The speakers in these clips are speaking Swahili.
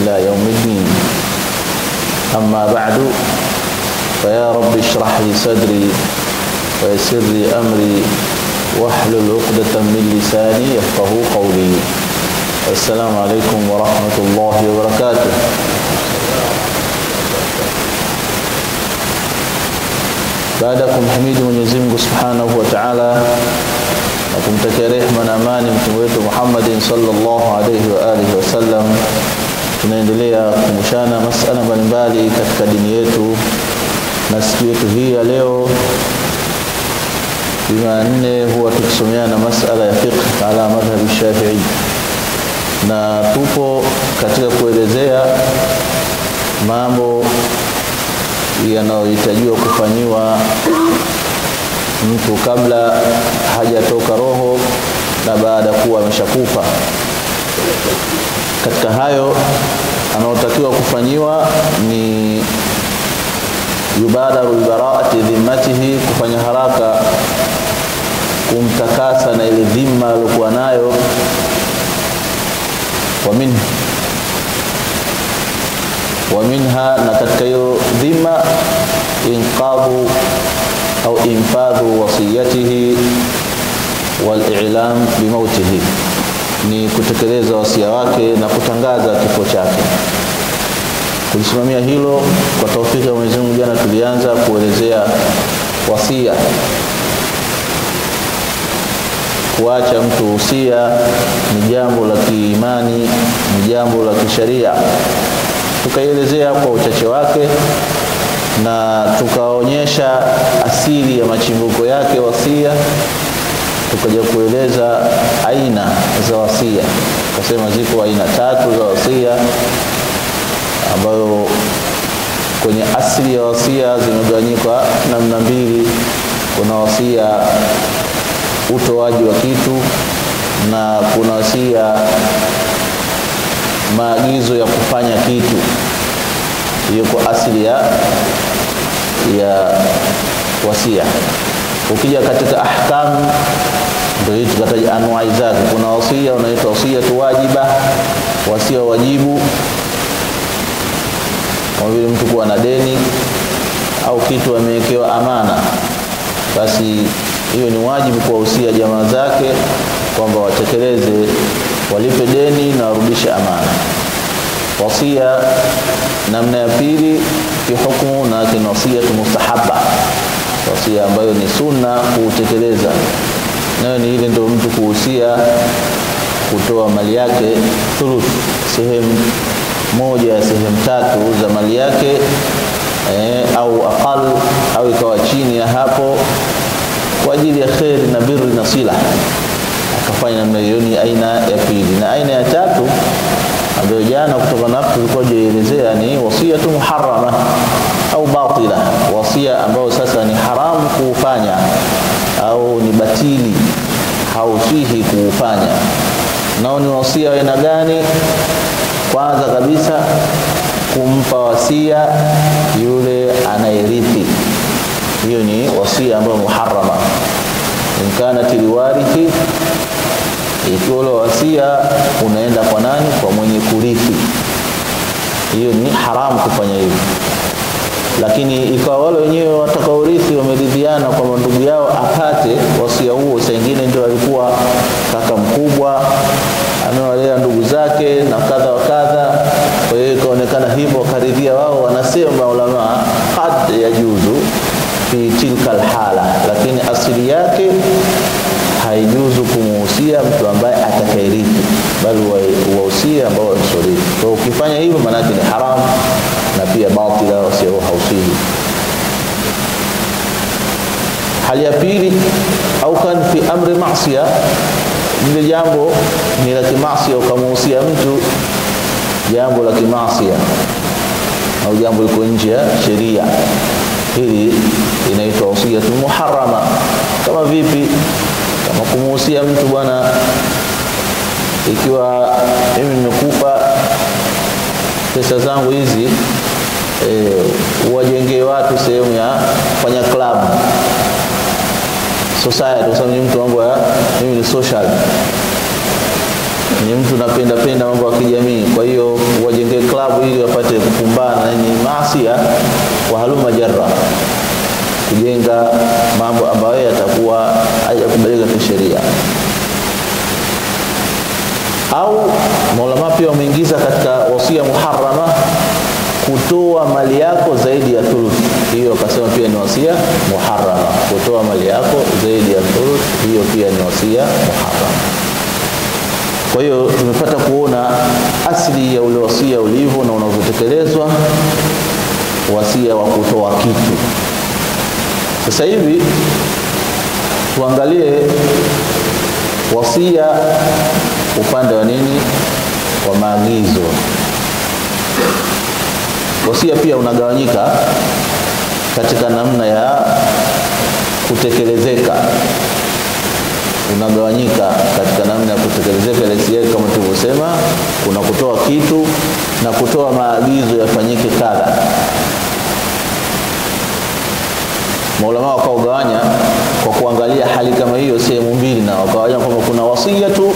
إلى يوم الدين. أما بعد، فيا رب اشرح لي صدري ويسر لي أمري واحلل عقدة من لساني يفقهوا قولي. السلام عليكم ورحمة الله وبركاته. Baada kumhimidi Mwenyezi Mungu Subhanahu wa Ta'ala na kumtakia rehema na amani mtume wetu Muhammad sallallahu alayhi wa alihi wasallam, tunaendelea kumshana masala mbalimbali katika dini yetu. Na siku yetu hii ya leo Jumanne huwa tukisomeana masala ya fiqh ala madhhab Shafi'i, na tupo katika kuelezea mambo yanayohitajiwa kufanywa mtu kabla hajatoka roho na baada kuwa ameshakufa. Katika hayo anayotakiwa kufanywa ni yubadaru bara'ati dhimmatihi, kufanya haraka kumtakasa na ile dhima aliyokuwa nayo. Wa minha, na katika hiyo dhima, inqadhu au infadhu wasiyatihi wal i'lam bi mautihi, ni kutekeleza wasia wake na kutangaza kifo chake. Kulisimamia hilo kwa taufiki ya Mwenyezi Mungu, jana tulianza kuelezea wasia. Kuacha mtu usia ni jambo la kiimani, ni jambo la kisheria. Tukaelezea kwa uchache wake na tukaonyesha asili ya machimbuko yake wasia. Tukaja kueleza aina za wasia, tukasema ziko aina 3 za wasia, ambayo kwenye asili ya wasia zimegawanyika namna 2. Kuna wasia utoaji wa kitu na kuna wasia maagizo ya kufanya kitu. Hiyo kwa asili ya wasia. Ukija katika ahkam, ndio tukataja anwai zake. Kuna wasia unaitwa wasia wajiba, wasia wajibu, kama vile mtu kuwa na deni au kitu amewekewa amana, basi hiyo ni wajibu kwa usia jamaa zake kwamba watekeleze, walipe deni na warudishe amana. Wasia namna ya pili fi hukumu, na ni wasia mustahabba, wasia ambayo ni sunna kutekeleza. Nayo ni ile ndio mtu kuhusia kutoa mali yake thuluth, sehemu moja ya sehemu 3 za mali yake, au aqal au ikawa chini ya hapo, kwa ajili ya khair na birri na sila, akafanya namna hiyo. Ni aina ya pili. Na aina ya 3 ambayo jana kutoka na tulikuwa tunaelezea ni wasia muharrama au batila, wasia ambao sasa ni haramu kuufanya au ni batili, hausihi kuufanya. Nao ni wasia wa aina gani? Kwanza kabisa, kumpa wasia yule anayerithi. Hiyo ni wasia ambayo muharrama. In kana tiliwarithi, ikiwa wasia unaenda kwa nani? Kwa mwenye kurithi, hiyo ni haramu kufanya hivyo. Lakini ikawa wale wenyewe watakaorithi wameridhiana kwa ndugu yao apate wasia huo, sengine ndio alikuwa kaka mkubwa amewalea ndugu zake na kadha wa kadha, kwa hiyo ikaonekana hivyo karidhia wao, wanasema ulama qad yajuzu fi tilka alhala, lakini asili yake haijuzu kumuhusia mtu ambaye atakayerithi, bali wahusia ambao wanasurithi. Kwa ukifanya hivyo maana yake ni haram na pia batila, wasia hausihi. Hali ya pili, au kan fi amri ma'siya, ile jambo ni la kimaasiya, ukamuhusia mtu jambo la kimaasiya au jambo liko nje ya sheria, hili inaitwa wasia muharrama. Kama vipi? Kama kumuhusia mtu, bwana, ikiwa mimi nimekufa, pesa zangu hizi wajengee watu sehemu ya kufanya club society, kwa sababu mtu wangu mimi ni social, ni mtu napenda mambo ya kijamii, kwa hiyo wajengee club ili wapate kupumbana ni maasi wa haluma jarra, kujenga mambo ambayo yatakuwa hayakubalika kisheria. Au maulama pia wameingiza katika wasia muharrama kutoa mali yako zaidi ya thuluth. Hiyo akasema pia ni wasia muharrama, kutoa mali yako zaidi ya thuluth, hiyo pia ni wasia muharrama. Kwa hiyo tumepata kuona asili ya ule wasia ulivyo na unavyotekelezwa, wasia wa kutoa kitu. Sasa hivi tuangalie wasia upande wa nini, wa maagizo. Wasia pia unagawanyika katika namna ya kutekelezeka. Unagawanyika katika namna ya kutekelezeka ile wasia, kama tulivyosema, kuna kutoa kitu na kutoa maagizo yafanyike kadha. Maulama wakaugawanya kwa kuangalia hali kama hiyo sehemu mbili, na wakawanya kwamba kuna wasiyatu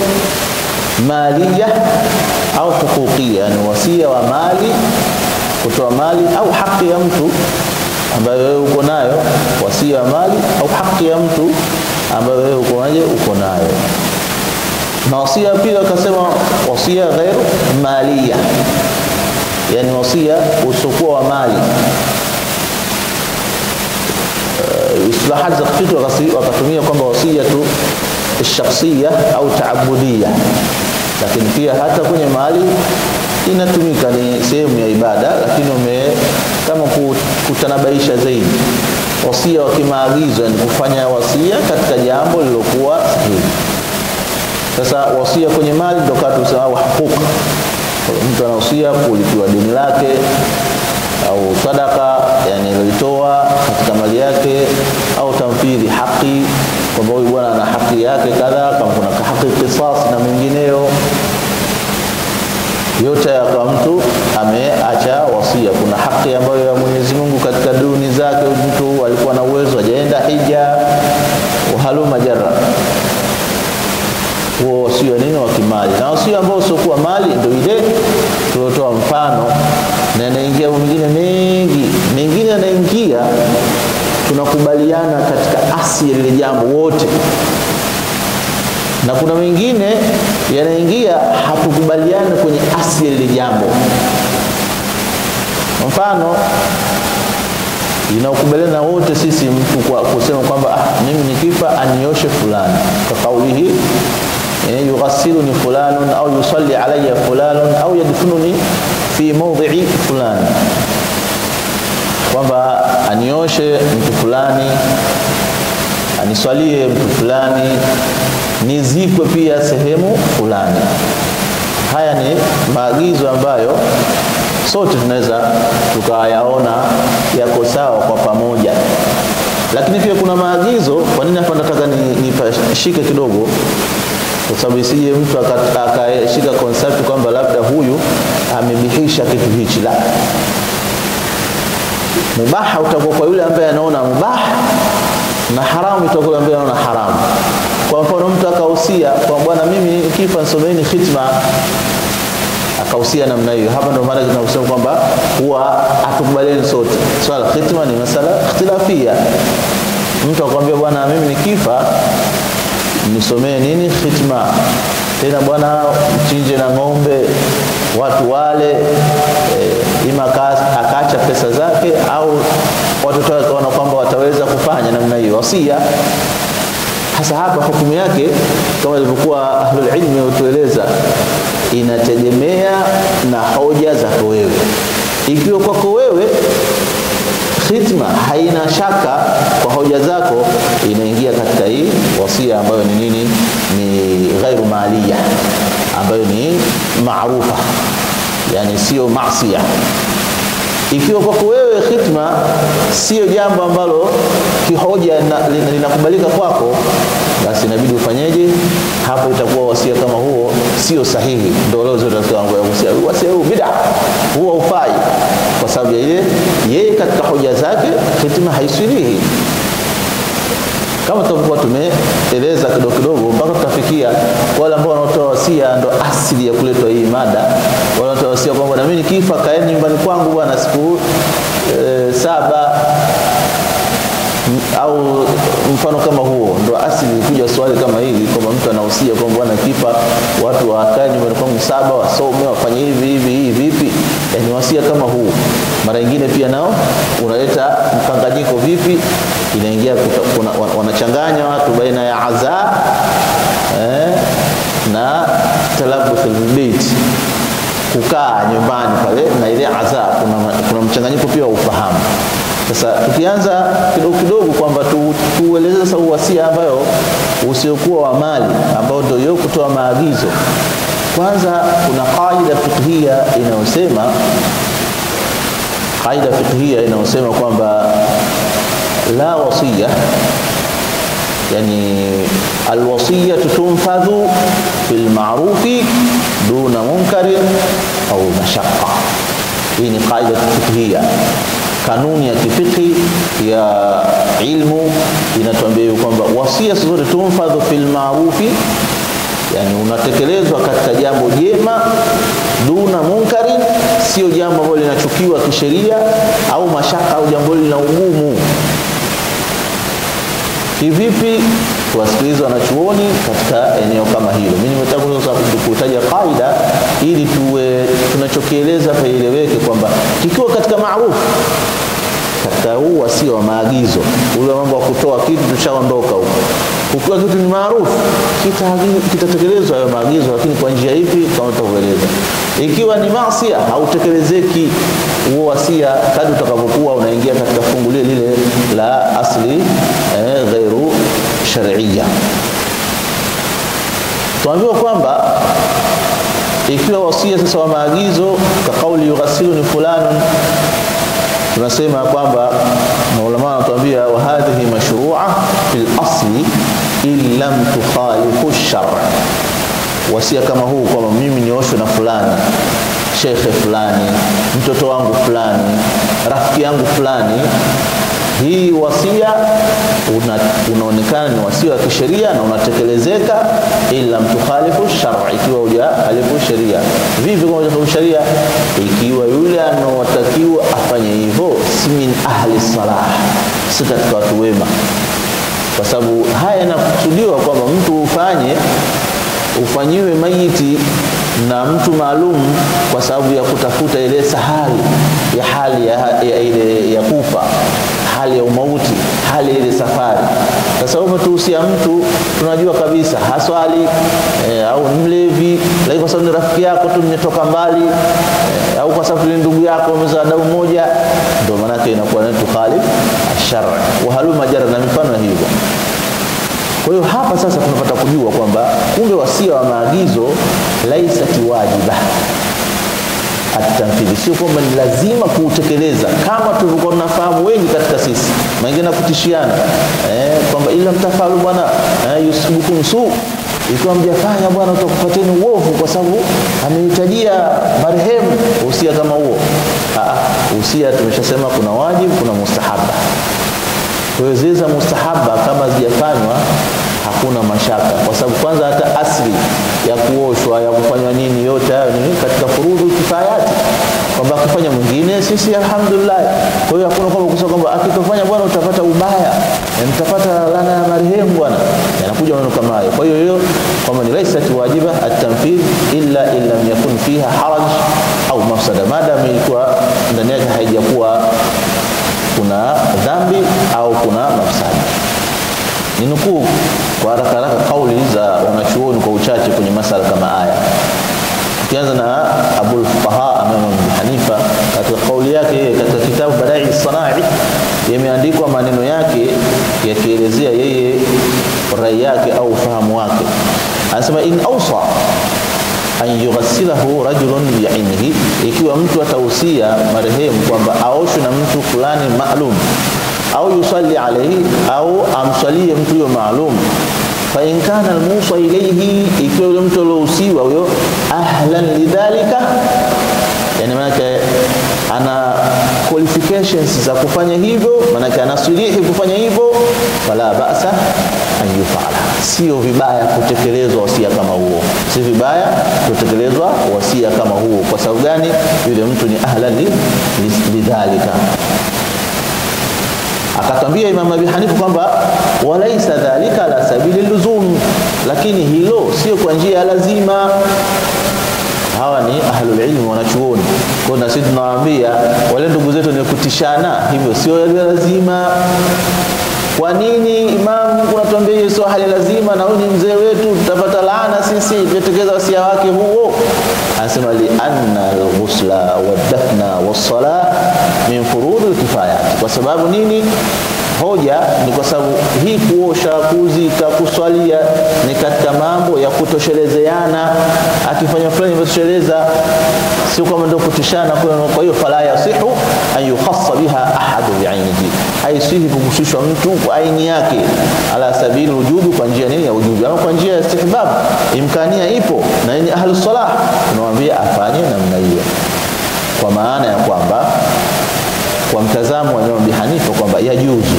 maliya au huquqiyya, yani wasia wa mali, kutoa mali au haki ya mtu ambayo wewe uko nayo, wasia wa mali au haki ya mtu ambayo wewe uko nayo. Na wasia pili akasema wasia ghairu maliya, yani wasia usiokuwa wa mali. Islahat za kitu wakatumia kwamba wasia tu shakhsiyya au taabudiyya, lakini pia hata kwenye mali inatumika, ni sehemu ya ibada, lakini kama kutanabaisha zaidi wasia wa kimaagizo, ni kufanya wasia katika jambo lilokuwa sahihi. Sasa wasia kwenye mali ndio katu usema huquq. Mtu anahusia kulipiwa deni lake au sadaka, yani alitoa katika mali yake, au tamfidhi haki, kwamba huyu bwana ana haki yake kadha, kama kuna haki qisas na mengineyo. Yote kwa mtu ameacha wasia. Kuna haki ambayo ya Mwenyezi Mungu katika duni zake, mtu alikuwa na uwezo hajaenda hija, uhaluma jarra, huo wasia nini wa kimali. Na wasia ambao usiokuwa mali ndio ile tuliotoa mfano, na inaingia mengine yanaingia tunakubaliana katika asili ile jambo wote, na kuna mengine yanaingia hatukubaliana kwenye asili ile jambo. Mfano inaokubaliana wote sisi, mtu kwa kusema kwamba mimi nikifa anioshe fulani, kwa kaulihi yughasiluni fulanun au yusalli alayya fulanun au yadfununi fi mawdhi'i fulani, kwamba anioshe mtu fulani, aniswalie mtu fulani, nizikwe pia sehemu fulani. Haya ni maagizo ambayo sote tunaweza tukayaona yako sawa kwa pamoja. Lakini pia kuna maagizo, kwa nini hapa nataka nipashike kidogo, kwa sababu isije mtu akashika concept kwamba labda huyu amebihisha kitu hichi. La, mubaha utakuwa kwa yule ambaye anaona mubah, na haramu itakuwa kwa yule ambaye anaona haramu. Kwa mfano mtu akahusia kwa bwana, mimi nikifa nisomeni khitma, akahusia namna hiyo. Hapa ndio maana tunasema kwamba huwa atukubalieni sote. Swala khitma ni masala ikhtilafia. Mtu akwambia bwana, mimi nikifa nisomee nini khitma, tena bwana mchinje na ng'ombe watu wale, ima akaacha pesa zake au watoto wake wana kwamba wataweza kufanya namna hiyo wasia. Hasa hapa hukumu yake kama ilivyokuwa ahlul ilmi watueleza, inategemea na hoja zako wewe. Ikiwa kwako wewe khitma haina shaka kwa hoja zako, inaingia katika hii wasia ambayo ni nini, ni ghairu maliya, ambayo ni maarufa, yani sio maasiya. Ikiwa kwako wewe khitma sio jambo ambalo kihoja linakubalika kwako, basi inabidi ufanyeje? Hapo itakuwa wasia kama huo sio sahihi. Ndio leo zote tunasema wasia huu bid'a, huo ufai, kwa sababu yeye katika hoja zake khitma haisilihi. kama tutakuwa tumeeleza kidogo mpaka tutafikia wale ambao wanatoa wasia, ndo asili ya kuletwa hii mada. Wale wanatoa wasia kwamba na mimi nikifa kaeni nyumbani kwangu bwana siku 7 au mfano kama huo, ndo asili kuja swali kama hili kwamba mtu anahusia kwamba bwana kifa watu wakae nyumbani kwangu 7 wasome wafanye hivi vipi. Yani wasia kama huu mara nyingine pia nao unaleta mkanganyiko. Vipi inaingia wanachanganya watu baina ya azaa na talabuthul bait, kukaa nyumbani pale na ile azaa, kuna mchanganyiko pia wa ufahamu. Sasa tukianza kidogo kwamba tueleze sasa wasia ambayo usiokuwa wa mali ambao ndio yeye kutoa maagizo. Kwanza kuna qaida fiqhiyya inayosema kwamba la wasiya, yani alwasiyya tunfadhu fil ma'rufi duna munkarin au mashaqqa. Hii ni qaida fiqhiyya, kanuni ya kifiqhi ya ilmu inatuambia kwamba wasia zote tunfadhu fil ma'rufi, yani unatekelezwa katika jambo jema, duna munkarin, sio jambo ambalo linachukiwa kisheria, au mashaka au jambo lina ugumu. Kivipi? Tuwasikilize wanachuoni katika eneo kama hilo. Mimi nimetaka kutaja kaida ili tunachokieleza paeleweke kwamba kikiwa katika maarufu, katika huu wasio wa maagizo, ule mambo wa kutoa kitu tushaondoka huko. Ukiwa kitu ni maarufu kitatekelezwa hayo maagizo, lakini kwa njia ipi kama tutaeleza. Ikiwa ni maasi hautekelezeki huo wasia kadri utakapokuwa unaingia katika fungu lile la asli ghairu shar'iyya. Tuambiwa kwamba ikiwa wasia sasa wa maagizo ka kauli yughsiluni fulanun, tunasema kwamba maulama wanatuambia wa hadhihi mashru'a fil asli in lam tukhalifu ash-shar'. Wasia kama huu kwamba mimi nioshwe na fulani, shekhe fulani, mtoto wangu fulani, rafiki yangu fulani, hii wasia unaonekana ni wasia wa kisheria na unatekelezeka ila mtukhalifu ash-shar', ikiwa hujahalifu sheria. Vipi kama hujahalifu sheria? Ikiwa yule anawatakiwa afanye hivyo si min ahli salah, si katika watu wema. Kwa sababu haya yanakusudiwa kwamba mtu ufanyiwe maiti na mtu maalum kwa sababu ya kutafuta ile sahali ya hali ya kufa, hali ya umauti, hali ile safari. Sasa umetuhusia mtu tunajua kabisa haswali au mlevi, lakini kwa sababu ni rafiki yako tu mmetoka mbali, au kwa sababu ni ndugu yako mmezaa damu moja, ndio maana yake inakuwa ni tukhalif ash-shar'. Wa haluma jara na mifano hivyo. Kwa hiyo hapa sasa tunapata kujua kwamba kumbe wasia wa maagizo laisa wajiba at-tanfidh, sio kwamba ni lazima kuutekeleza kama tulivyokuwa tunafahamu wengi katika sisi. Mengine kutishiana kwamba ila mtafalu bwana yusibukum su, ikiwa mjafanya bwana utakupateni uovu kwa sababu amehitajia marehemu. Usia kama huo usia tumeshasema kuna wajibu, kuna mustahaba. Kwa hiyo zile za mustahaba kama zijafanywa hakuna mashaka, kwa sababu kwanza hata asli ya kuoshwa ya kufanywa nini yote hayo ni katika furudhu kifayati, kwamba akifanya mwingine sisi alhamdulillah. Kwa hiyo hakuna kwamba kusema kwamba akitofanya bwana utapata ubaya na mtapata laana ya marehemu bwana, yanakuja maneno kama hayo. Kwa hiyo kwamba ni laisa wajiba at-tanfidh illa yakun fiha haraj au mafsada, madam ilikuwa ndani yake haijakuwa kuna dhambi au kuna mafsada. Ninukuu kwa haraka kauli za wanachuoni kwa uchache kwenye masala kama haya. Tukianza na Abul Fuqaha Imam Hanifa, katika kauli yake katika kitabu Bada'i as-Sana'i yameandikwa maneno yake yakielezea yeye rai yake au ufahamu wake. Anasema in awsa an yughassilahu rajulun bi'ainihi, ikiwa mtu atahusia marehemu kwamba aoshwe na mtu fulani maalum, au yusalli alayhi au amsalie mtu huyo maalum, fa in kana al-musa ilayhi, ikiwa yule mtu aliyohusiwa huyo ahlan lidhalika, yani maana ana qualification conditions za kufanya hivyo, maana anasilihi kufanya hivyo, fala ba'sa an yuf'ala. Sio vibaya kutekelezwa wasia kama huo, si vibaya kutekelezwa wasia kama huo. Kwa sababu gani? Yule mtu ni ahlan lidhalika. Akatambia Imam Abi Hanifa kwamba walaisa dhalika la sabili luzum, lakini hilo sio kwa njia ya lazima. Hawa ni ahlul ilm, wanachuoni. Kwa na sisi tunawaambia wale ndugu zetu ni kutishana, hivyo sio lazima. Kwa nini Imam unatuambia sio hali lazima, na huyu ni mzee wetu, tutapata laana sisi kutekeleza wasia wake huo? Anasema li anna al-ghusla wad-dafna was-salah min furud al-kifayat. Kwa sababu nini? Hoja ni kwa sababu hii kuosha, kuzika, kuswalia ni katika mambo ya kutoshelezeana. Akifanya fulani kutosheleza, sio kama ndio kutishana. Kwa hiyo fala yasihu an yukhassa biha ahad bi'ainihi, haisihi kuhusishwa mtu kwa aini yake, ala sabili wujubi, kwa njia nini ya wujubi, au kwa njia ya istihbab. Imkania ipo na ni ahlus salah, tunawaambia afanye namna hiyo, kwa maana ya kwamba kwa mtazamo wa Imam Abi Hanifa kwamba yajuzu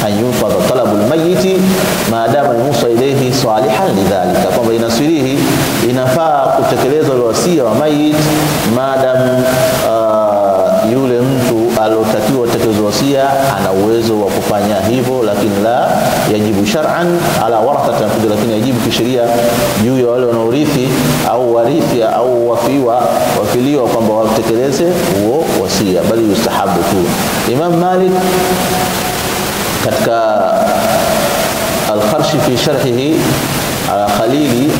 an yufadha talabul mayyit maadama yusa ilayhi salihan lidhalika, kwamba inasirihi inafaa kutekelezwa wasia wa mayit maadam yule mtu alotakiwa kutekeleza wasia ana uwezo wa kufanya hivyo, lakini la yajibu shar'an ala warathati, lakini yajibu kisheria juu ya wale wanaorithi au warithi au wafiliwa kwamba watekeleze huo wasia, bali yustahabu tu. Imam Malik katika al-Kharshi fi sharhihi ala Khalili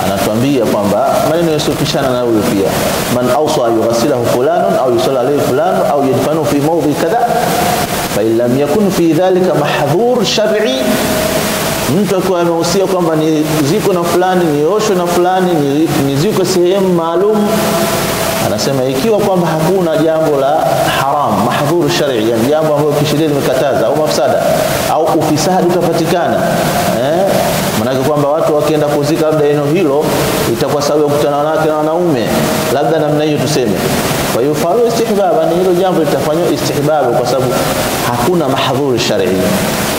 anatuambia kwamba maneno yasopishana na huyo pia, man awsa yughsilahu fulanun au yusalla alayhi fulanun au yadfanu fi mawdi kadha fa in lam yakun fi dhalika mahdhur shar'i. Mtu akiwa amehusia kwamba ni ziko na fulani, ni osho na fulani, ni ziko sehemu maalum, anasema ikiwa kwamba hakuna jambo la haram mahdhuru shar'i, yani jambo ambalo kisheria limekataza au mafsada au ufisadi utapatikana, maana kwamba watu wakienda kuzika labda eneo hilo itakuwa sababu ya kukutana wanawake na wanaume, labda namna hiyo tuseme. Kwa hiyo faru istihbaba, ni hilo jambo litafanywa istihbabu kwa sababu hakuna mahdhuru shar'i,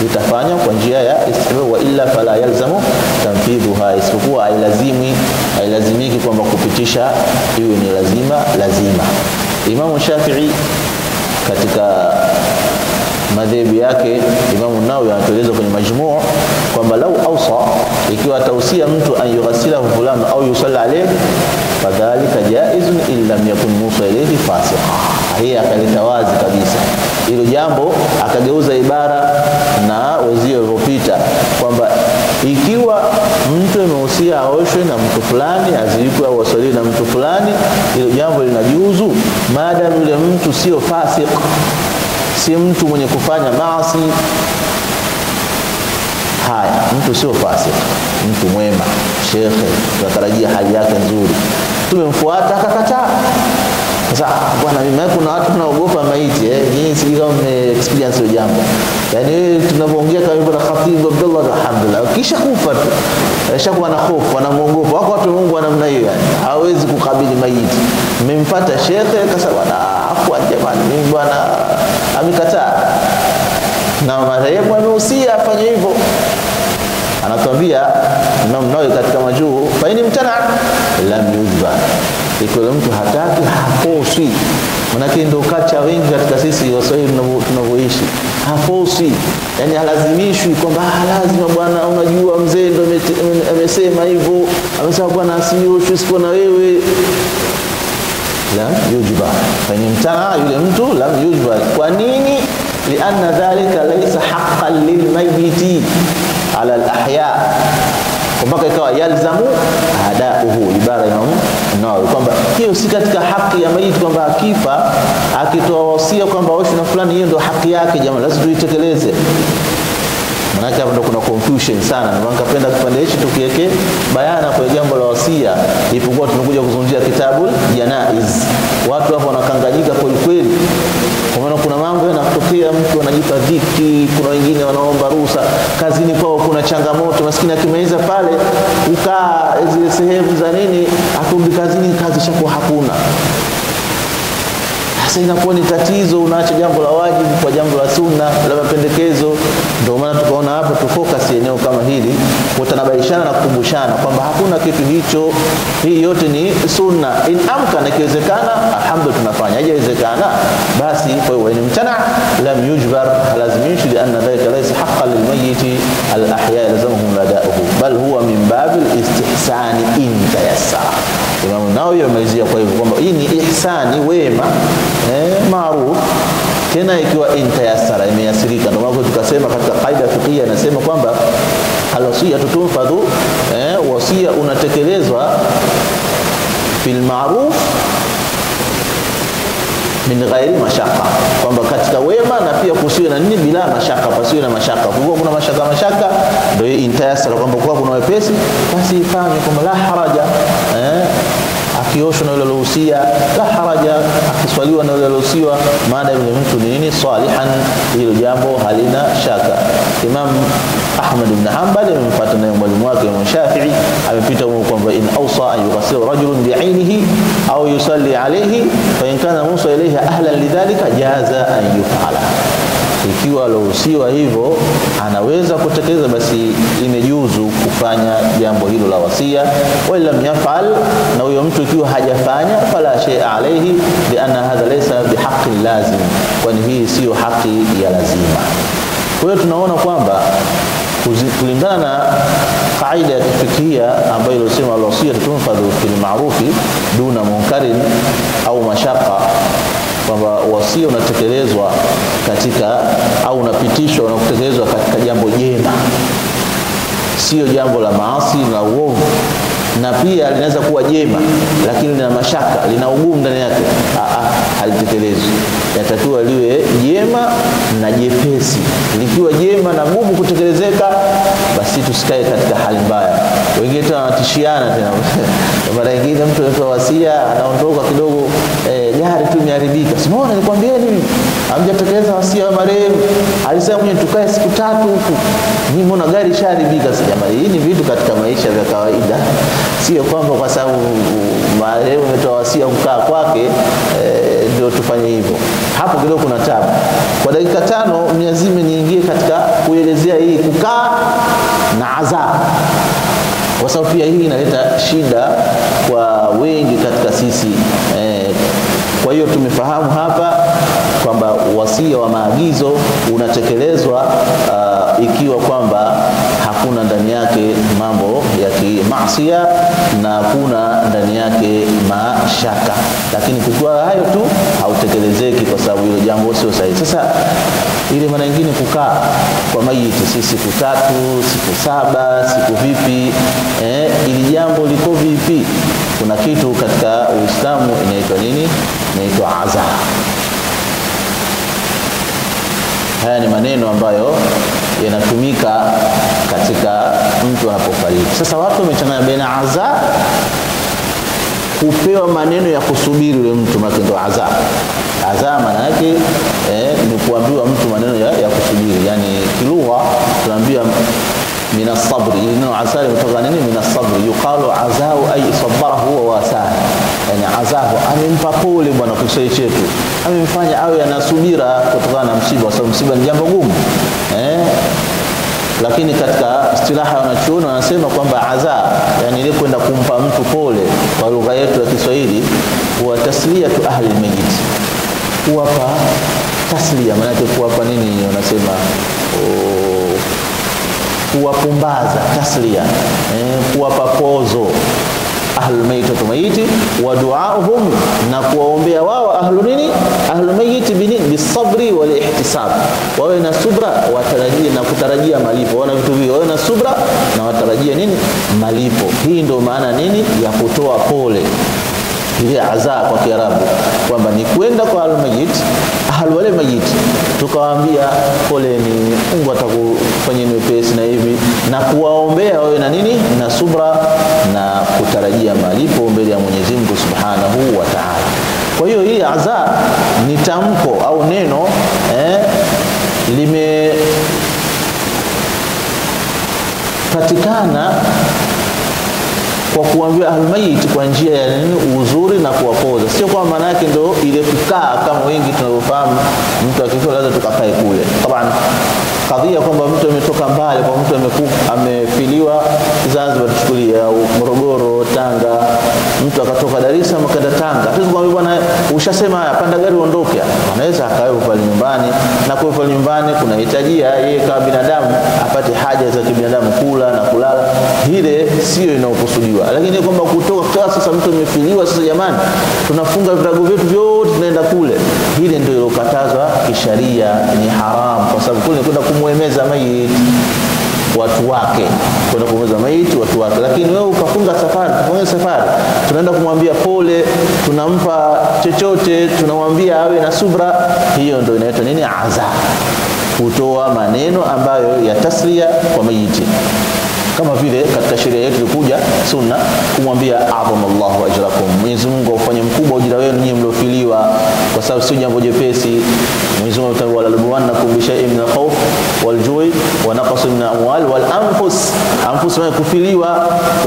litafanywa kwa njia ya istihbab, wa illa fala yalzamu tanfidhuha, isipokuwa hailazimiki kwamba kupitisha iwe ni lazima. Imam Shafi'i katika madhehebu yake, Imam Nawawi anatueleza kwenye Majmu' kwamba lau awsa, ikiwa tausia mtu an yughsilahu fulan au yusalla alayhi fadhalika jaizun illa lam yakun musa ilayhi fasiqa. Hii akaleta wazi kabisa hilo jambo, akageuza ibara na wazio uliopita kwamba ikiwa mtu amehusia aoshwe na mtu fulani, azikwe au wasali na mtu fulani, hilo jambo linajuzu maadamu yule mtu sio fasik, si mtu mwenye kufanya maasi. Haya, mtu sio fasik, mtu mwema, shekhe, tunatarajia hali yake nzuri, tumemfuata akakataa. Sasa bwana, mimi kuna watu tunaogopa maiti, nyinyi si kama experience hiyo jambo. Yaani tunapoongea kama hivyo na Khatib Abdullah, alhamdulillah, kisha kufa tu ashakuwa na hofu, anamuogopa. Wako watu Mungu wa namna hiyo, yani hawezi kukabili maiti. Mmemfuata shekhe kasema afwa, jamani mimi bwana amekataa, na marehemu amehusia afanye hivyo. Anatuambia Imam Nawawi katika Majuu, fa in mtana lam yujba, ikiwa mtu hataki hafosi. Manake ndio kacha wengi katika sisi Waswahili tunavyoishi, hafosi, yani halazimishwi kwamba lazima bwana, unajua mzee ndio amesema hivyo, amesema bwana asioshwe sipo na wewe. Lam yujba, fa in mtana, yule mtu lam yujba. Kwa nini? Lianna dhalika laysa haqqan lilmayyiti ala al-ahya, mpaka ikawa yalzamu adauhu, ibara ya Nawawi kwamba hiyo si katika haki ya maiti, kwamba akifa akitoa wasia kwamba oshwe na fulani, hiyo ndio haki yake. Jamani, lazima tuitekeleze. Maana hapo ndio kuna confusion sana, na nikapenda kipande hichi tukiweke bayana kwa jambo la wasia, ilipokuwa tumekuja kuzungumzia kitabu Janaiz. Watu hapo wanakanganyika kweli kweli, kwa maana kuna mambo yanatokea, mtu anajipa dhiki, kuna wengine wanaomba ruhusa, kazini kwao kuna changamoto, maskini akimaliza pale ukaa zile sehemu za nini, akurudi kazini kazi shakuwa hakuna. Sasa inakuwa ni tatizo, unaacha jambo la wajibu kwa jambo la sunna la mapendekezo. Ndio maana tukaona hapa tufocus eneo kama hili, kutanabaishana na kukumbushana kwamba hakuna kitu hicho, hii yote ni sunna. In amkana, ikiwezekana alhamdulillah tunafanya, haiwezekana basi kwa hiyo ni mtana lam yujbar, lazimishi lianna dhalika laysa haqqan lilmayyit alahya lazamuhum lada'uhu bal huwa min babil istihsani in tayassara. Imam Nawawi amezia kwa hivyo kwamba hii ni ihsani, wema maruf, tena ikiwa intayassara, imeyasirika. Ndio maana tukasema katika kaida fiqhia inasema kwamba alwasiya tunfadhu, wasia unatekelezwa fil ma'ruf min ghairi mashaka, kwamba katika wema na pia kusiwe na nini, bila mashaka, pasiwe na mashaka. Kwa kuna mashaka ndio intayassara, kwamba kwa kuna wepesi basi ifanye, kwamba la haraja, akioshwa na yule aliyohusia la haraja, akiswaliwa na yule aliyohusiwa, maana yule mtu ni nini, salihan, hilo jambo halina shaka. Imam Ahmad ibn Hanbal amemfuata naye mwalimu wake Imam Shafi'i, amepita kwamba in awsa an yughsil rajulun bi'ainihi au yusalli alayhi fa in kana musa ilayha ahlan lidhalika jaza an yuf'ala. Ikiwa aliyohusiwa hivyo anaweza kutekeleza, basi imejuzu kufanya jambo hilo la wasia. Wa lam yaf'al, na huyo mtu ikiwa hajafanya, fala shay'a alayhi lianna hadha laysa bihaqqi lazim, kwani hii sio haki ya lazima. Kwa hiyo tunaona kwamba kulingana na kaida ya kifikia ambayo inasema al-wasiyya tunfadhu fil ma'rufi duna munkarin au mashaqqa, kwamba wasia unatekelezwa katika au unapitishwa na kutekelezwa katika jambo jema, sio jambo la maasi na uovu. Na pia linaweza kuwa jema lakini lina mashaka, lina ugumu ndani yake, halitekelezwi. Yatakiwa liwe jema na jepesi. Likiwa jema na gumu kutekelezeka, basi tusikae katika hali mbaya. Wengine tunatishiana tena mara nyingine mtu anatoa wasia, anaondoka kidogo, gari tu imeharibika, simuona nikwambieni hamjatekeleza wasia wa marehemu, alisema mwenye tukae siku 3 huku, ni mbona gari ishaharibika. Jamaa, hii ni vitu katika maisha vya kawaida, sio kwamba kwa sababu marehemu ametoa wasia kukaa kwake ndio tufanye hivyo. Hapo kidogo kuna tabu. Kwa dakika 5 mniazime niingie katika kuelezea hii kukaa na adhabu, kwa sababu pia hii inaleta shida kwa wengi katika sisi. Kwa hiyo tumefahamu hapa kwamba wasia wa maagizo unatekelezwa ikiwa kwamba hakuna ndani yake mambo ya kimaasiya na hakuna ndani yake mashaka, lakini kwa hayo tu hautekelezeki kwa sababu hilo jambo sio sahihi. Sasa ile mara nyingine kukaa kwa maiti si siku 3, siku 7, siku vipi, ili jambo liko vipi? Kuna kitu katika Uislamu inaitwa nini? Inaitwa aza. Haya ni maneno ambayo yanatumika katika mtu anapofariki. Sasa watu wamechanganya baina aza, kupewa maneno ya kusubiri yule mtu, maana ndio aza. Aza maana yake ni kuambiwa mtu maneno ya kusubiri, yani kilugha tunaambia min as-sabr. Neno azaa kutoka nini? Min as-sabr. Yuqalu azau ay sabarahu wa wasaa, yani azahu amempa pole bwana kusai chetu, amemfanya awe anasubira kutokana na msiba, kwa sababu msiba ni jambo gumu. Lakini katika istilaha wanachuoni wanasema kwamba azaa, yani ile kwenda kumpa mtu pole, kwa lugha yetu ya Kiswahili huwa tasliyatu ahli al-mayyit, kuwapa tasliya. Maana yake kuwapa nini? Wanasema kuwapumbaza, tasliya, kuwapa pozo ahlul mayiti wa duauhum, na kuwaombea wao ahlu nini, ahlul mayiti bisabri wal ihtisab, wawe na subra, watarajia na kutarajia malipo. Wana vitu hivyo, wawe na subra na watarajia nini, malipo. Hii ndio maana nini ya kutoa pole, ile azaa kwa Kiarabu, kwamba ni kwenda kwa al-mayyit, ahlu wale mayit, tukawaambia poleni, Mungu atakufanyeni wepesi na hivi, na kuwaombea wawe na nini, na subra na kutarajia malipo mbele ya Mwenyezi Mungu Subhanahu wa Ta'ala. Kwa hiyo hii azaa ni tamko au neno limepatikana kwa kuambia almayit kwa njia ya nini uzuri na kuwapoza, sio kwa maana yake ndio ile kukaa kama wengi tunavyofahamu mtu akifia lazima tukakae kule. Taban kadhia kwamba mtu ametoka mbali, kwa mtu amefiliwa Zanzibar tuchukulia au Morogoro, Tanga, mtu akatoka Dar es Salaam akaenda Tanga, tuwezi kumwambia bwana ushasema haya panda gari uondoke. Anaweza akae pale nyumbani, na kwa pale nyumbani kunahitajia yeye kama binadamu apate haja za kibinadamu, kula na kulala, ile sio inayokusudiwa. Lakini kwamba kutoka sasa mtu amefiliwa sasa, jamani tunafunga virago vyetu vyote tunaenda kule, ile ndio ilokatazwa kisharia, ni haram, kwa sababu kule kwenda kumwemeza maiti watu wake, kwenda kumwemeza maiti watu wake. Lakini wewe ukafunga safari, tunaenda kumwambia pole, tunampa chochote, tunamwambia awe na subra, hiyo ndio inaitwa nini? Aza, kutoa maneno ambayo ya taslia kwa maiti. Kama vile katika sheria yetu ilikuja sunna kumwambia a'zamallahu ajrakum, Mwenyezi Mungu aufanye mkubwa ujira wenu nyinyi mliofiliwa, kwa sababu sio jambo jepesi. Mwenyezi Mungu atawa laluwannakum bi shay'in min al-khawf wal-ju'i wa naqsin min al-amwal wal-anfus. Anfus maana kufiliwa,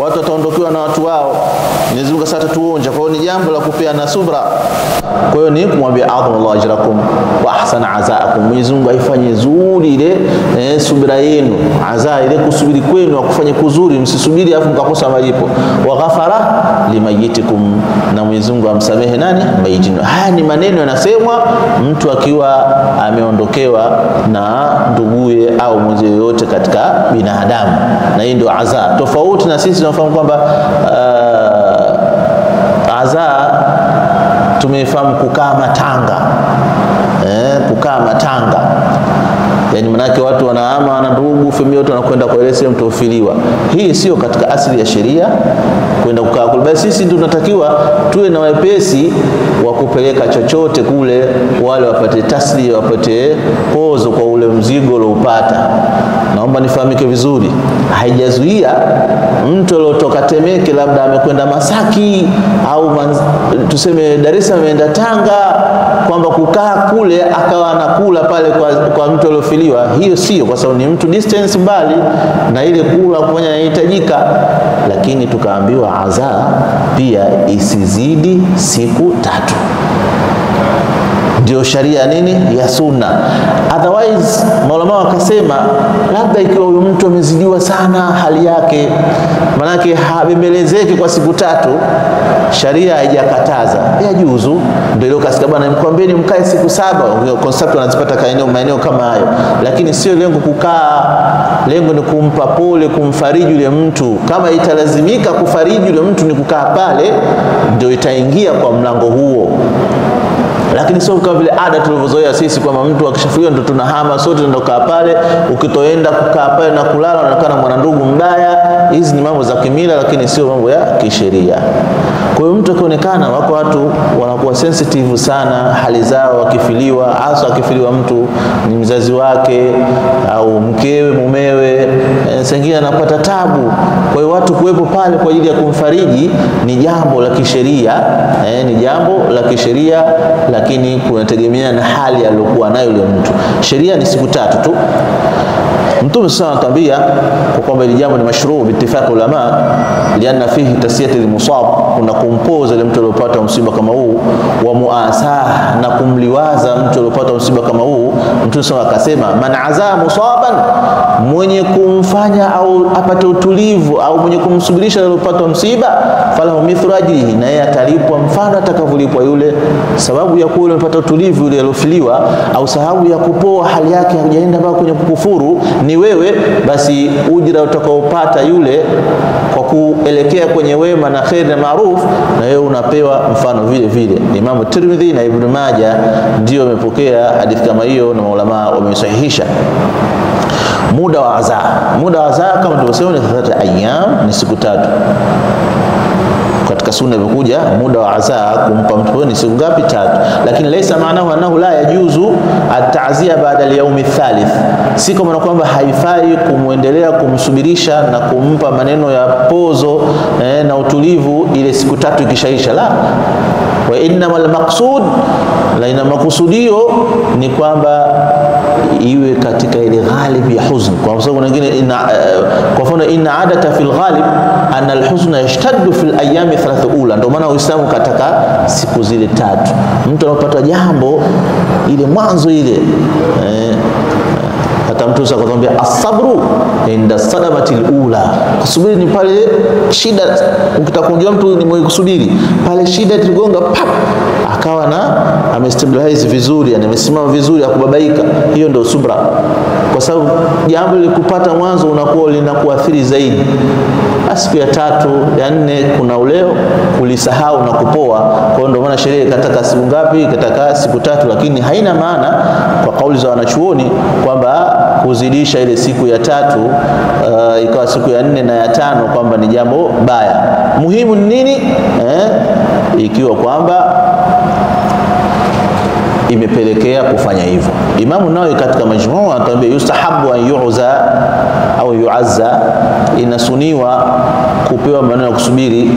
watu wataondokewa na watu wao, Mwenyezi Mungu sasa tuonja. Kwa hiyo ni jambo la kupeana subra. Kwa hiyo ni kumwambia a'zamallahu ajrakum wa ahsana azaakum, Mwenyezi Mungu aifanye zuri ile subira yenu, azaa ile kusubiri kwenu kufanya kuzuri, msisubiri afu mkakosa malipo. Wa ghafara limayitikum, na Mwenyezi Mungu amsamehe nani? Maiti. Haya ni maneno yanasemwa mtu akiwa ameondokewa na nduguye au mmoja yote katika binadamu, na hii ndio azaa. Tofauti na sisi tunafahamu kwamba azaa tumefahamu kukaa matanga, kukaa matanga, yani manake watu wanahama, wana ndugu familia wote wanakwenda kwa ile sehemu tofiliwa. Hii sio katika asili ya sheria kwenda kukaa kule. Basi sisi ndio tunatakiwa tuwe na wepesi wa kupeleka chochote kule, wale wapate taslia, wapate pozo kwa ule mzigo uliopata. Naomba nifahamike vizuri, haijazuia mtu aliyotoka Temeke labda amekwenda Masaki au tuseme Dar es Salaam ameenda Tanga, kwamba kukaa kule akawa anakula pale kwa mtu aliyofiliwa. Hiyo sio, kwa sababu ni mtu distance mbali na ile kula kufanya inahitajika. Lakini tukaambiwa azaa pia isizidi siku 3. Ndio sharia nini ya sunna. Otherwise maulama wakasema labda ikiwa huyu mtu amezidiwa sana hali yake, manake habembelezeki kwa siku 3, sharia haijakataza, yajuzu. Ndio ile kasika bwana mkwambieni mkae siku 7, concept wanazipata maeneo kama hayo. Lakini sio lengo kukaa, lengo ni kumpa pole, kumfariji yule mtu. Kama italazimika kufariji yule mtu ni kukaa pale, ndio itaingia kwa mlango huo. Lakini sio kama vile ada tulivyozoea sisi kwamba mtu akishafiwa ndo tunahama sote ndo kaa pale, ukitoenda kukaa pale na kulala unaonekana mwana ndugu mbaya. Hizi ni mambo za kimila, lakini sio mambo ya kisheria. Kwa hiyo mtu akionekana, wako watu wanakuwa sensitive sana hali zao wakifiliwa, hasa akifiliwa mtu ni mzazi wake au mkewe, mumewe, sengine anapata tabu. Kwa hiyo watu kuwepo pale kwa ajili ya kumfariji ni jambo la kisheria, ni jambo la kisheria, lakini kunategemea na hali aliyokuwa nayo yule mtu. Sheria ni siku 3 tu. Mtume sana anatuambia kwa kwamba ile jambo ni mashruu biittifaq ulama, lianna fihi tasiyat almusab, kuna kumpoza ile mtu aliyopata msiba kama huu, wa muasah, na kumliwaza mtu aliyopata msiba kama huu. Mtume sana akasema man azaa musaban, mwenye kumfanya au apate utulivu au mwenye kumsubirisha aliyopata msiba, falahu mithlu ajrihi, na yeye atalipwa mfano atakavyolipwa yule. Sababu ya kuwa amepata utulivu yule aliyofiliwa, au sababu ya kupoa hali yake hajaenda mpaka kwenye kukufuru ni wewe, basi ujira utakaopata yule kwa kuelekea kwenye wema na khair na maruf, na wewe unapewa mfano vile vile. Imam Tirmidhi na Ibn Majah ndio wamepokea hadithi kama hiyo, na maulama wamesahihisha. Muda wa azaa kama tulivyosema ni 3 ayyam, ni siku 3. Katika sunna imekuja muda wa azaa kumpa mtu ni siku ngapi? 3. Lakini laisa maanahu annahu la yajuzu at-ta'ziya ba'da al-yawm ath-thalith, si kama kwamba haifai kumuendelea kumsubirisha na kumpa maneno ya pozo na utulivu ile siku 3 ikishaisha. La, wa innamal maqsud, la ina makusudio ni kwamba iwe katika ile ghalib ya huzn. Kwa sababu wengine kwa mfano inna adata fil ghalib anna alhuzn yashtaddu fil ayami thalath ula. Ndio maana Uislamu kataka siku zile tatu. Mtu anapata jambo ile mwanzo ile hata mtu sasa akwambia as-sabru inda sadamati al-ula. Kusubiri ni pale shida, ukitakunjua mtu ni mwenye kusubiri pale shida iligonga pap akawa na amestabilize vizuri, yani amesimama vizuri, akubabaika. Hiyo ndio subra, kwa sababu jambo likupata mwanzo unakuwa linakuathiri zaidi. Siku ya tatu ya nne kuna uleo kulisahau na kupoa. Kwa hiyo ndio maana sheria ikataka siku ngapi? Ikataka siku tatu, lakini haina maana kwa kauli za wanachuoni kwamba kuzidisha ile siku ya tatu ikawa siku ya nne na ya tano kwamba ni jambo baya. Muhimu ni nini? Ikiwa kwamba imepelekea kufanya hivyo. Imamu Nawawi katika Majmuu anatuambia yustahabu an yu'za au yu'azza, inasuniwa kupewa maneno ya kusubiri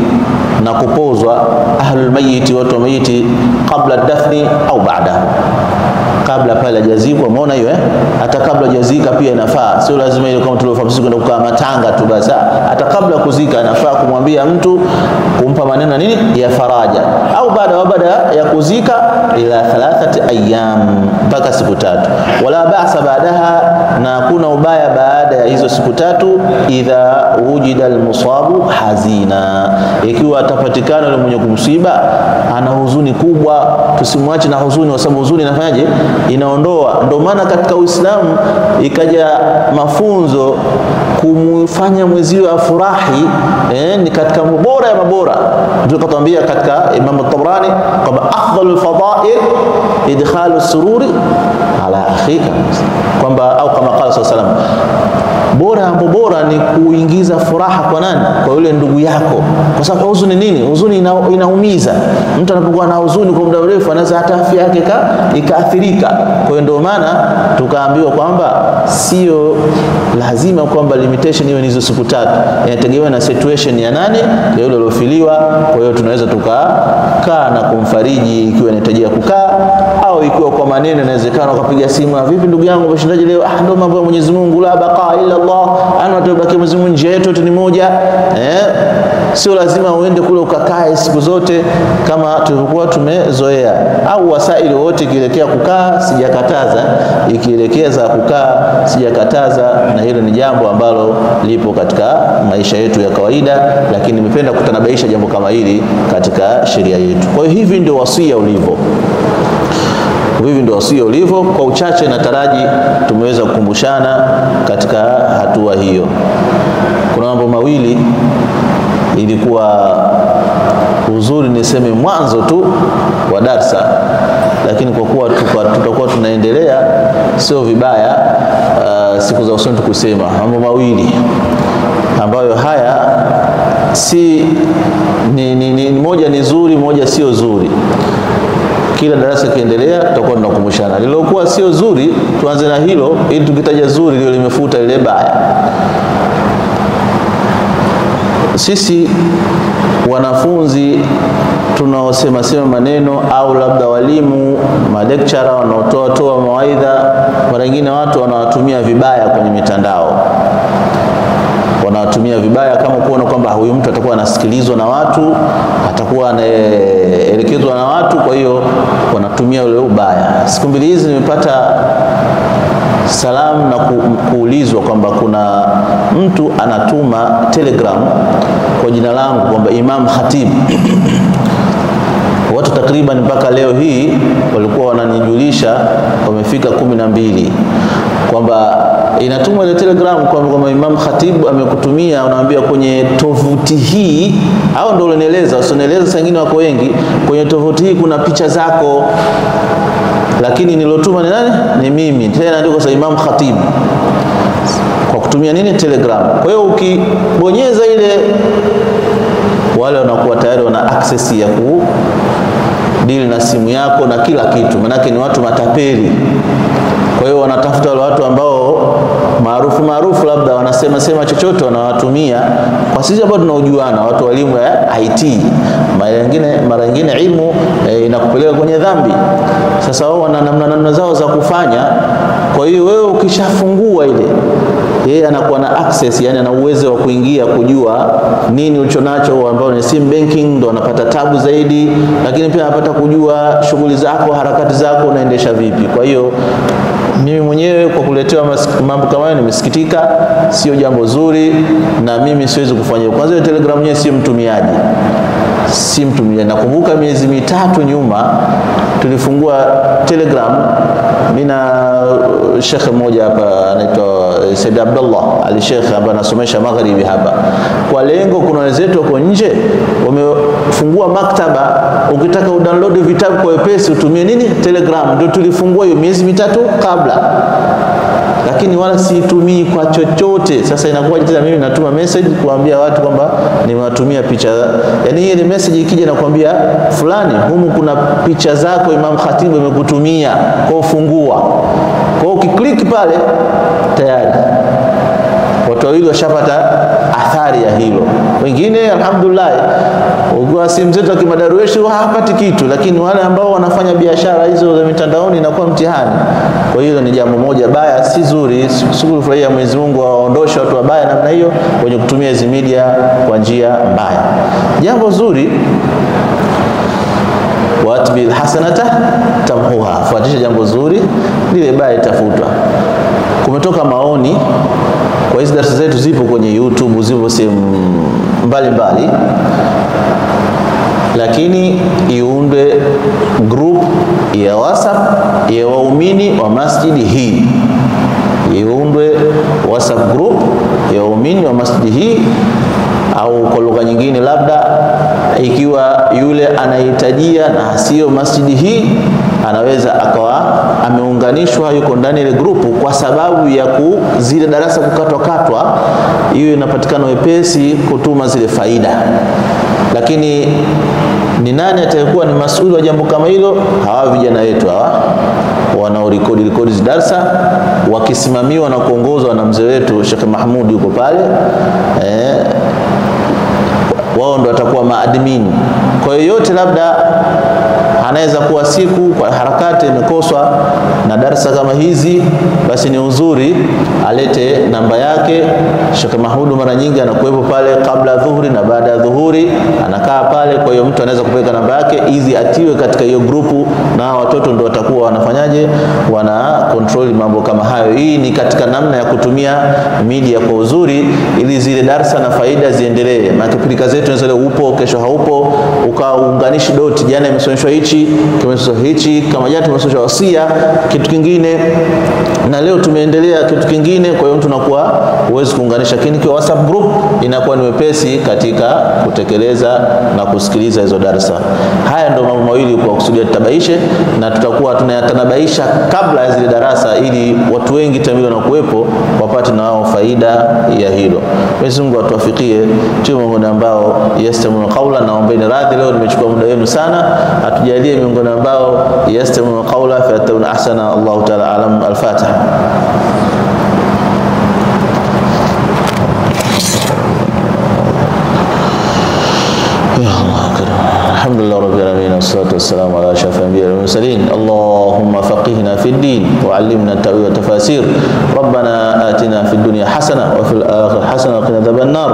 na kupozwa ahlul mayiti, watu wa mayiti, kabla dafni au baada, kabla pale jazikwa. Umeona hiyo hata kabla jazika pia inafaa, sio lazima ile kama tuliofahamu sisi kwenda kukaa matanga tu basi. Hata kabla kuzika inafaa kumwambia mtu, kumpa maneno nini ya faraja, au baada ya kuzika ila 3 ayyam, mpaka siku 3. Wala ba'sa baadaha, na kuna ubaya baada ya hizo siku 3, idha wujida almusabu hazina, ikiwa atapatikana yule mwenye kumsiba ana huzuni kubwa. Tusimwache na huzuni, kwa sababu huzuni inafanyaje? Inaondoa. Ndio maana katika Uislamu ikaja mafunzo kumfanya mwezio afurahi, ni katika mbora ya mabora. Ndio katambia katika Imam At-Tabrani kwamba afdalul fada'il idkhalu sururi ala akhika, kwamba au kama qala sallallahu alayhi wasallam, bora ni kuingiza furaha kwa nani? Kwa yule ndugu yako. Kwa sababu huzuni nini? Huzuni inaumiza. Mtu anapokuwa na huzuni kwa muda mrefu anaweza hata afya yake ikaathirika. Kwa hiyo ndio maana tukaambiwa kwamba sio lazima kwamba limitation iwe ni hizo siku 3. Inategemea na situation ya nani, ya yule aliyofiliwa. Kwa hiyo tunaweza tukakaa na kumfariji ikiwa inahitajia kukaa, au ikiwa kwa maneno inawezekana ukapiga simu, vipi ndugu yangu umeshindaje leo? Ndio mambo ya Mwenyezi Mungu, la baqa illa Allah, anatubaki Mwenyezi Mungu, njia yetu ni moja. Sio lazima uende kule ukakae siku zote kama tulikuwa tumezoea. Au wasaili wote ikielekea kukaa sijakataza, ikielekeza kukaa sijakataza, na hilo ni jambo ambalo lipo katika maisha yetu ya kawaida, lakini nimependa kutanabaisha jambo kama hili katika sheria yetu. Kwa hiyo hivi ndio wasia ulivyo. Hivi ndio wasia ulivyo. Kwa uchache nataraji tumeweza kukumbushana katika hatua hiyo. Kuna mambo mawili ilikuwa uzuri niseme mwanzo tu wa darsa, lakini kwa kuwa tutakuwa tunaendelea, sio vibaya siku za usoni kusema mambo mawili ambayo haya si ni moja ni zuri, moja sio zuri. Kila darasa kiendelea tutakuwa tunakumbushana. Lilokuwa sio zuri tuanze na hilo, ili tukitaja zuri lile limefuta ile baya. Sisi wanafunzi tunaosema maneno, au labda walimu, malecturer wanaotoa mawaidha, mara nyingine watu wanawatumia vibaya kwenye mitandao. Wanawatumia vibaya kama kuona kwamba huyu mtu atakuwa anasikilizwa na watu, atakuwa anaelekezwa na watu, kwa hiyo wanatumia ule ubaya. Siku mbili hizi nimepata salamu na kuulizwa kwamba kuna mtu anatuma telegram kwa jina langu kwamba Imam Khatib. Watu takriban mpaka leo hii walikuwa wananijulisha wamefika 12 kwamba inatumwa ile telegram kwamba Imam Khatib amekutumia, unaambia kwenye tovuti hii, au ndio unanieleza, usinieleza saa nyingine wako wengi, kwenye tovuti hii kuna picha zako, lakini nilotuma ni nani? Ni mimi. Tena ndio kwa Imam Khatib, kwa kutumia nini? Telegram. Kwa hiyo ukibonyeza ile, wale wanakuwa tayari wana access ya deal na simu yako na kila kitu, manake ni watu matapeli. Kwa hiyo wanatafuta wale watu ambao maarufu labda wanasema chochote wanawatumia. Kwa sisi ambao tunaojuana, watu walimu ya IT, mara nyingine ilmu inakupeleka kwenye dhambi. Sasa wao wana namna zao za kufanya Kwa hiyo wewe ukishafungua ile, yeye anakuwa na access, yani ana uwezo wa kuingia kujua nini ulichonacho, ambao ni sim banking, ndo anapata tabu zaidi, lakini pia anapata kujua shughuli zako, harakati zako unaendesha vipi. Kwa hiyo mimi mwenyewe kwa kuletewa mambo kama hayo nimesikitika, sio jambo zuri, na mimi siwezi kufanya. Kwanza Telegram yenyewe sio mtumiaji. Nakumbuka miezi mitatu nyuma tulifungua Telegram, mimi na shekhe mmoja hapa anaitwa Said Abdullah Ali Sheikh, ambaye anasomesha magharibi hapa, kwa lengo kuna wenzetu wako nje wamefungua maktaba, ukitaka udownload vitabu kwa wepesi utumie nini, Telegram. Ndio tulifungua hiyo miezi mitatu kabla, lakini wala siitumii kwa chochote. Sasa inakuwa tena mimi natuma message kuambia watu kwamba nimewatumia picha, yani ile message ikija na kuambia fulani, humu kuna picha zako Imam Khatibu amekutumia, kwa ufungua. Kwa ukiklik pale tayari watu wawili washapata athari ya hilo. Wengine alhamdulillah ukiwa simu zetu kimadarueshi hawapati kitu, lakini wale ambao wanafanya biashara hizo za mitandaoni inakuwa mtihani. Kwa hiyo ni jambo moja baya, si zuri. Sikufurahia Mwenyezi Mungu aondoshe watu wabaya namna hiyo wenye kutumia hizo media kwa njia mbaya. Jambo zuri, watbil hasanata tamhuha, fuatisha jambo zuri, lile baya itafutwa. Kumetoka maoni kwa hizo darasa zetu, zipo kwenye YouTube, zipo sehemu mbalimbali, lakini iundwe group ya WhatsApp ya waumini wa masjidi hii. Iundwe WhatsApp group ya waumini wa masjidi hii, au kwa lugha nyingine labda ikiwa yule anahitajia na sio masjidi hii, anaweza akawa ameunganishwa, yuko ndani ile grupu, kwa sababu ya zile darasa kukatwa, hiyo inapatikana wepesi kutuma zile faida. Lakini ni nani atakuwa ni masuala wa jambo kama hilo? Hawa vijana wetu hawa wanaorekodi darasa, wakisimamiwa na kuongozwa na mzee wetu Sheikh Mahmud, yuko pale, wao ndo watakuwa maadmin. Kwa hiyo yote labda anaweza kuwa siku kwa harakati imekoswa na darasa kama hizi, basi ni uzuri alete namba yake. Sheikh Mahmud mara nyingi anakuwepo pale kabla dhuhuri na baada ya dhuhuri, anakaa pale. Kwa hiyo mtu anaweza kupeleka namba yake hizi atiwe katika hiyo grupu, na watoto ndio watakuwa wanafanyaje, wana control mambo kama hayo. Hii ni katika namna ya kutumia media kwa uzuri, ili zile darasa na faida ziendelee. Maana pilika zetu leo upo, kesho haupo, ukaunganishi dot, jana imesomeshwa hichi, tumesomeshwa hichi, kama jana tumesomeshwa wasia kitu kingine, na leo tumeendelea kitu kingine. Kwa hiyo tunakuwa uwezo kuunganisha, lakini kwa WhatsApp group inakuwa ni wepesi katika kutekeleza na kusikiliza hizo darasa. Haya ndio mambo mawili kwa kusudia tutabaishe, na tutakuwa tunayatanabaisha kabla ya zile darasa, ili watu wengi tamilo na kuwepo wapate na wao faida ya hilo. Mwenyezi Mungu atuwafikie tuwe miongoni ambao yastamuna qawla. Naombeni radhi leo nimechukua muda wenu sana, atujalie miongoni ambao yastamuna qawla fa yattabi'una ahsana. Allahu ta'ala alam. Al-Fatiha. الحمد لله رب العالمين، والصلاة والسلام على أشرف الأنبياء والمرسلين. اللهم فقهنا في الدين وعلمنا التأويل والتفاسير. ربنا آتنا في الدنيا حسنة وفي الآخرة حسنة وقنا عذاب النار.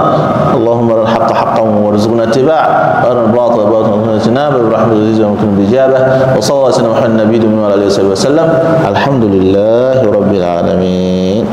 اللهم ارنا الحق حقا وارزقنا اتباعه، وارنا الباطل باطلا وارزقنا اجتنابه، برحمتك العزيز وممكن بالإجابة. وصلى الله وسلم على النبي وعلى آله وصحبه وسلم. الحمد لله رب العالمين.